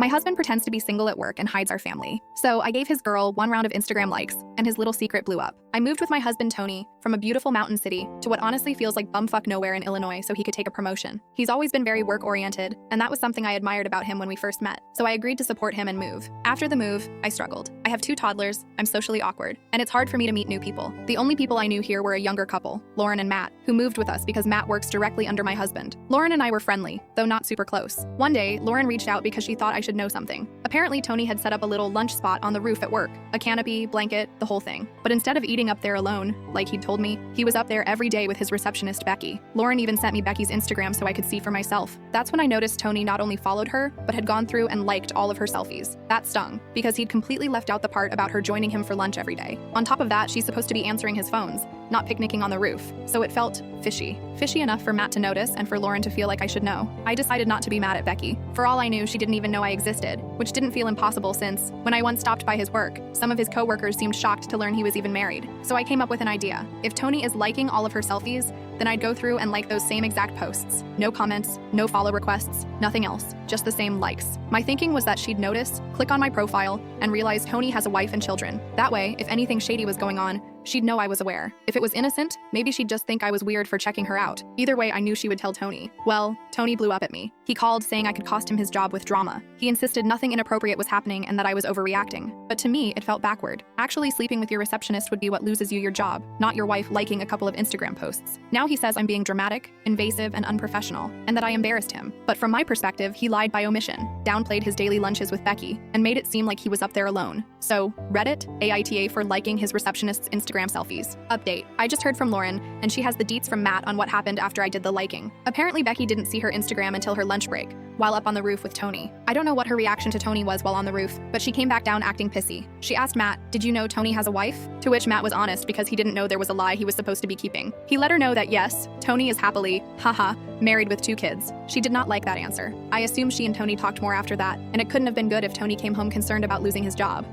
My husband pretends to be single at work and hides our family. So I gave his girl one round of Instagram likes, and his little secret blew up. I moved with my husband Tony from a beautiful mountain city to what honestly feels like bumfuck nowhere in Illinois so he could take a promotion. He's always been very work-oriented, and that was something I admired about him when we first met, so I agreed to support him and move. After the move, I struggled. I have 2 toddlers, I'm socially awkward, and it's hard for me to meet new people. The only people I knew here were a younger couple, Lauren and Matt, who moved with us because Matt works directly under my husband. Lauren and I were friendly, though not super close. One day, Lauren reached out because she thought I should know something. Apparently, Tony had set up a little lunch spot on the roof at work, a canopy, blanket, the whole thing. But instead of eating up there alone, like he'd told me, he was up there every day with his receptionist, Becky. Lauren even sent me Becky's Instagram so I could see for myself. That's when I noticed Tony not only followed her, but had gone through and liked all of her selfies. That stung, because he'd completely left out the part about her joining him for lunch every day. On top of that, she's supposed to be answering his phones, not picnicking on the roof. So it felt fishy. Fishy enough for Matt to notice and for Lauren to feel like I should know. I decided not to be mad at Becky. For all I knew, she didn't even know I existed, which didn't feel impossible since, when I once stopped by his work, some of his coworkers seemed shocked to learn he was even married. So I came up with an idea. If Tony is liking all of her selfies, then I'd go through and like those same exact posts. No comments, no follow requests, nothing else, just the same likes. My thinking was that she'd notice, click on my profile, and realize Tony has a wife and children. That way, if anything shady was going on, she'd know I was aware. If it was innocent, maybe she'd just think I was weird for checking her out. Either way, I knew she would tell Tony. Well, Tony blew up at me. He called saying I could cost him his job with drama. He insisted nothing inappropriate was happening and that I was overreacting. But to me, it felt backward. Actually, sleeping with your receptionist would be what loses you your job, not your wife liking a couple of Instagram posts. Now he says I'm being dramatic, invasive, and unprofessional, and that I embarrassed him. But from my perspective, he lied by omission, downplayed his daily lunches with Becky, and made it seem like he was up there alone. So, Reddit, AITA for liking his receptionist's Instagram selfies. Update. I just heard from Lauren, and she has the deets from Matt on what happened after I did the liking. Apparently Becky didn't see her Instagram until her lunch break, while up on the roof with Tony. I don't know what her reaction to Tony was while on the roof, but she came back down acting pissy. She asked Matt, "Did you know Tony has a wife?" To which Matt was honest because he didn't know there was a lie he was supposed to be keeping. He let her know that yes, Tony is happily, haha, married with 2 kids. She did not like that answer. I assume she and Tony talked more after that, and it couldn't have been good if Tony came home concerned about losing his job.